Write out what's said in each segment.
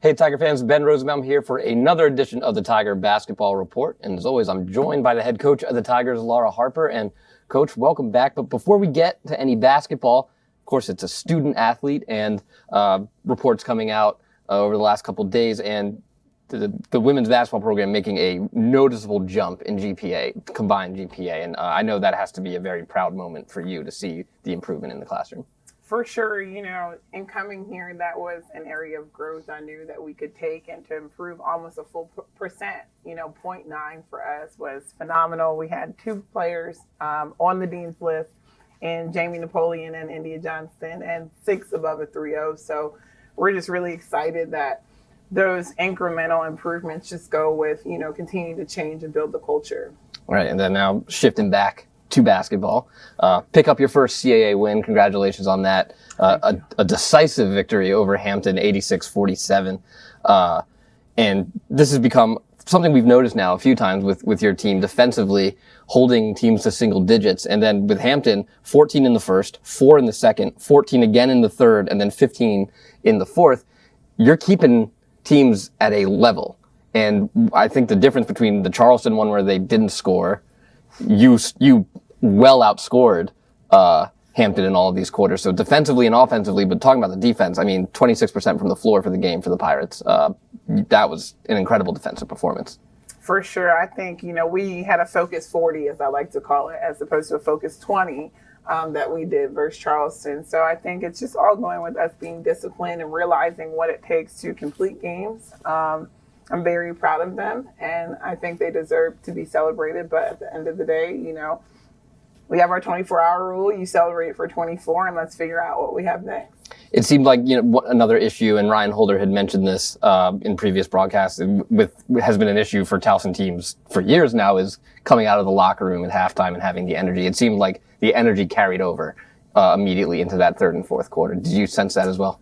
Hey, Tiger fans, Ben Rosenbaum here for another edition of the Tiger Basketball Report. And as always, I'm joined by the head coach of the Tigers, Laura Harper. And Coach, welcome back. But before we get to any basketball, of course, it's a student athlete and reports coming out over the last couple of days. And the women's basketball program making a noticeable jump in GPA, combined GPA. And I know that has to be a very proud moment for you to see the improvement in the classroom. For sure, in coming here, that was an area of growth I knew that we could take, and to improve almost a full percent, 0.9 for us was phenomenal. We had two players on the dean's list, and Jamie Napoleon and India Johnson, and 6 above a 3.0. So we're just really excited that those incremental improvements just go with, continuing to change and build the culture. All right, and then now shifting back to basketball. Pick up your first CAA win. Congratulations on that. A decisive victory over Hampton, 86-47. And this has become something we've noticed now a few times with your team defensively, holding teams to single digits. And then with Hampton, 14 in the first, 4 in the second, 14 again in the third, and then 15 in the fourth. You're keeping teams at a level. And I think the difference between the Charleston one where they didn't score, you well outscored Hampton in all of these quarters. So defensively and offensively, but talking about the defense, 26% from the floor for the game for the Pirates. That was an incredible defensive performance. For sure. I think, we had a focus 40, as I like to call it, as opposed to a focus 20 that we did versus Charleston. So I think it's just all going with us being disciplined and realizing what it takes to complete games. I'm very proud of them, and I think they deserve to be celebrated. But at the end of the day, we have our 24-hour rule. You celebrate for 24, and let's figure out what we have next. It seemed like another issue, and Ryan Holder had mentioned this in previous broadcasts. Has been an issue for Towson teams for years now, is coming out of the locker room at halftime and having the energy. It seemed like the energy carried over immediately into that third and fourth quarter. Did you sense that as well?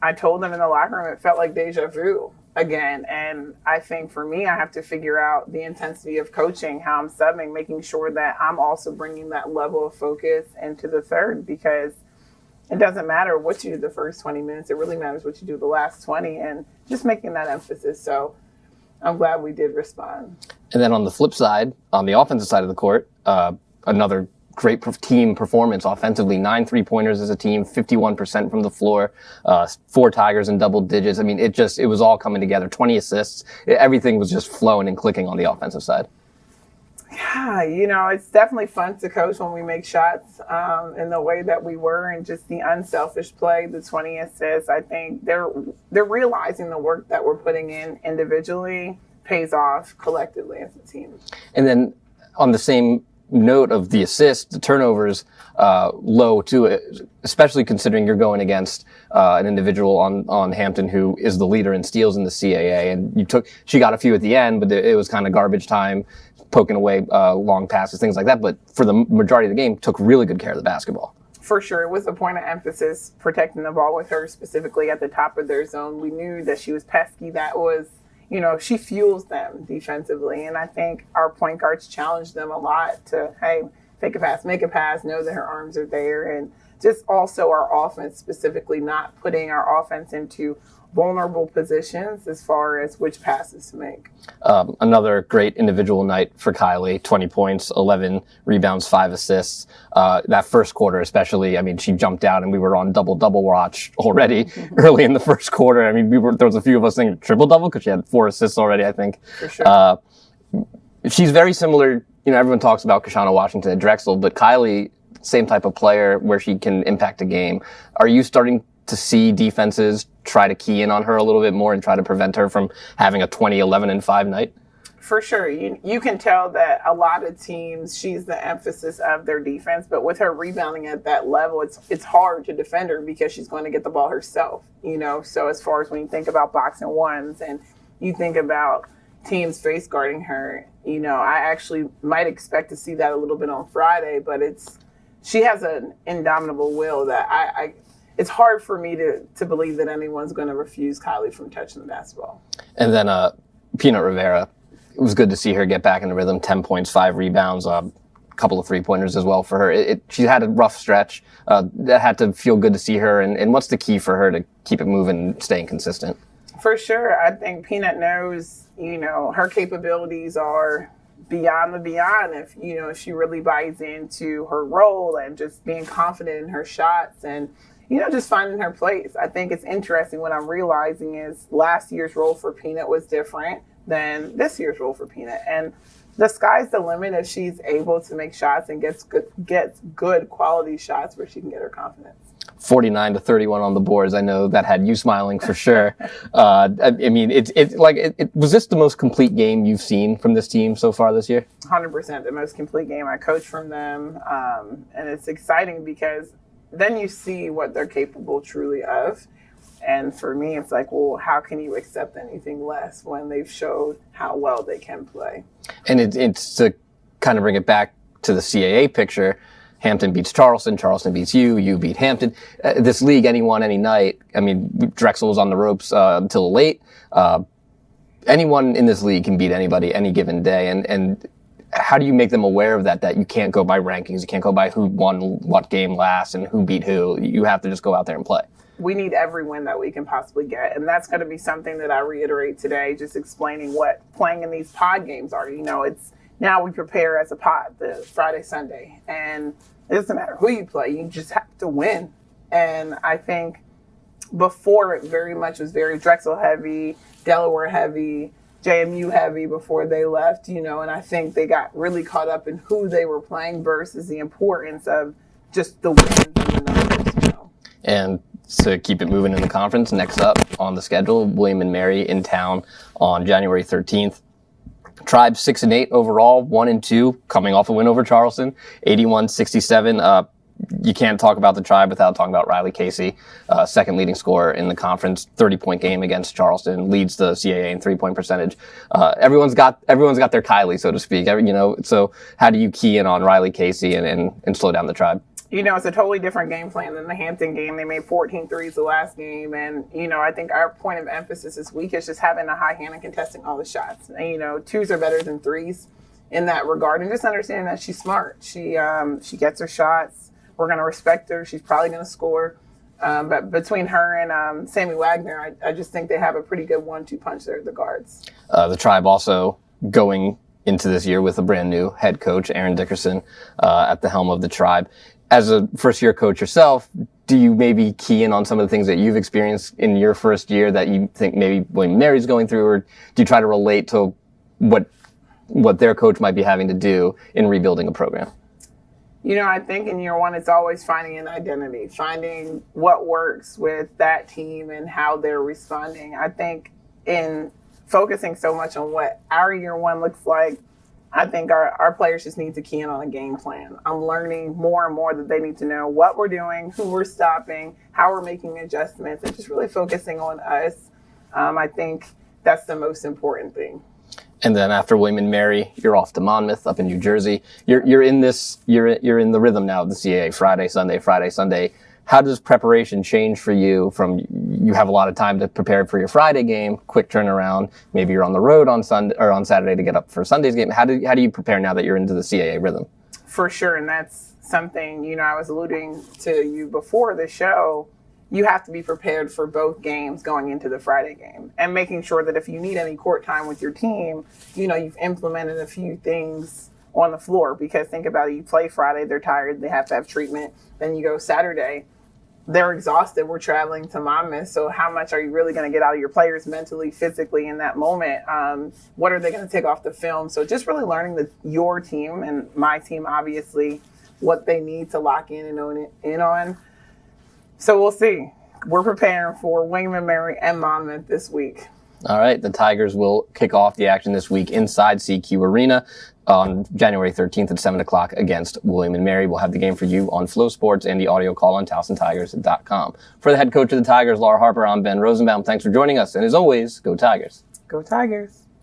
I told them in the locker room, it felt like deja vu again. And I think for me, I have to figure out the intensity of coaching, how I'm subbing, making sure that I'm also bringing that level of focus into the third, because it doesn't matter what you do the first 20 minutes. It really matters what you do the last 20, and just making that emphasis. So I'm glad we did respond. And then on the flip side, on the offensive side of the court, another great team performance offensively. 9 3-pointers as a team, 51% from the floor, 4 Tigers in double digits. It was all coming together. 20 assists. Everything was just flowing and clicking on the offensive side. Yeah, it's definitely fun to coach when we make shots in the way that we were, and just the unselfish play, the 20 assists. I think they're realizing the work that we're putting in individually pays off collectively as a team. And then on the same note of the assists, the turnovers low too, especially considering you're going against an individual on Hampton who is the leader in steals in the CAA, and she got a few at the end, but it was kind of garbage time, poking away long passes, things like that. But for the majority of the game, took really good care of the basketball. For sure. It was a point of emphasis protecting the ball with her, specifically at the top of their zone. We knew that she was pesky. That was, she fuels them defensively. And I think our point guards challenged them a lot to, hey, take a pass, make a pass, know that her arms are there. And just also our offense, specifically not putting our offense into vulnerable positions as far as which passes to make. Another great individual night for Kylie, 20 points, 11 rebounds, 5 assists. That first quarter especially, she jumped out and we were on double-double watch already early in the first quarter. There was a few of us thinking triple-double because she had 4 assists already, I think. For sure. She's very similar, everyone talks about Kashana Washington at Drexel, but Kylie, same type of player where she can impact a game. Are you starting to see defenses try to key in on her a little bit more and try to prevent her from having a 20, 11, and 5 night? For sure. You can tell that a lot of teams, she's the emphasis of their defense, but with her rebounding at that level, it's hard to defend her because she's going to get the ball herself, So as far as when you think about box and ones and you think about teams face guarding her, I actually might expect to see that a little bit on Friday, but she has an indomitable will that it's hard for me to believe that anyone's going to refuse Kylie from touching the basketball. And then Peanut Rivera, it was good to see her get back in the rhythm, 10 points, 5 rebounds, a couple of 3-pointers as well for her. She had a rough stretch. That had to feel good to see her. And what's the key for her to keep it moving, staying consistent? For sure. I think Peanut knows, her capabilities are beyond the beyond if, she really buys into her role and just being confident in her shots and, just finding her place. I think it's interesting what I'm realizing is last year's role for Peanut was different than this year's role for Peanut. And the sky's the limit if she's able to make shots and gets good quality shots where she can get her confidence. 49-31 on the boards. I know that had you smiling for sure. I mean, was this the most complete game you've seen from this team so far this year? 100% the most complete game I coached from them. And it's exciting because then you see what they're capable truly of. And for me, it's like, well, how can you accept anything less when they've showed how well they can play? And it's to kind of bring it back to the CAA picture. Hampton beats Charleston. Charleston beats you. You beat Hampton. This league, anyone, any night. I mean, Drexel was on the ropes until late. Anyone in this league can beat anybody any given day. And how do you make them aware of that you can't go by rankings? You can't go by who won what game last and who beat who. You have to just go out there and play. We need every win that we can possibly get. And that's going to be something that I reiterate today, just explaining what playing in these pod games are. It's now we prepare as a pod, the Friday, Sunday. And it doesn't matter who you play. You just have to win. And I think before it very much was very Drexel heavy, Delaware heavy, JMU heavy before they left, and I think they got really caught up in who they were playing versus the importance of just the wins and the numbers, And to keep it moving in the conference, next up on the schedule, William and Mary in town on January 13th. Tribe 6-8 overall, 1-2, coming off a win over Charleston, 81-67. You can't talk about the Tribe without talking about Riley Casey, second leading scorer in the conference, 30-point game against Charleston, leads the CAA in 3-point percentage. Everyone's got their Kylie, so to speak. So how do you key in on Riley Casey and slow down the Tribe? It's a totally different game plan than the Hampton game. They made 14 threes the last game. And, I think our point of emphasis this week is just having a high hand and contesting all the shots. And, twos are better than threes in that regard. And just understanding that she's smart. She gets her shots. We're going to respect her. She's probably going to score. But between her and Sammy Wagner, I just think they have a pretty good 1-2 punch there at the guards. The Tribe also going into this year with a brand new head coach, Aaron Dickerson, at the helm of the Tribe. As a first-year coach yourself, do you maybe key in on some of the things that you've experienced in your first year that you think maybe William Mary's going through, or do you try to relate to what their coach might be having to do in rebuilding a program? I think in year one, it's always finding an identity, finding what works with that team and how they're responding. I think in focusing so much on what our year one looks like, I think our players just need to key in on a game plan. I'm learning more and more that they need to know what we're doing, who we're stopping, how we're making adjustments, and just really focusing on us. I think that's the most important thing. And then after William and Mary, you're off to Monmouth up in New Jersey. You're in the rhythm now of the CAA, Friday, Sunday. How does preparation change for you from you have a lot of time to prepare for your Friday game, quick turnaround, maybe you're on the road on Sunday or on Saturday to get up for Sunday's game. How do you prepare now that you're into the CAA rhythm? For sure, and that's something, I was alluding to you before the show. You have to be prepared for both games going into the Friday game and making sure that if you need any court time with your team, you've implemented a few things on the floor, because think about it, you play Friday, they're tired, they have to have treatment. Then you go Saturday, they're exhausted, we're traveling to Monmouth. So how much are you really going to get out of your players mentally, physically in that moment? What are they going to take off the film? So just really learning your team and my team, obviously, what they need to lock in and own in on. So we'll see. We're preparing for William and Mary and Monmouth this week. All right. The Tigers will kick off the action this week inside CQ Arena on January 13th at 7 o'clock against William and Mary. We'll have the game for you on Flow Sports and the audio call on TowsonTigers.com. For the head coach of the Tigers, Laura Harper, I'm Ben Rosenbaum. Thanks for joining us. And as always, go Tigers. Go Tigers.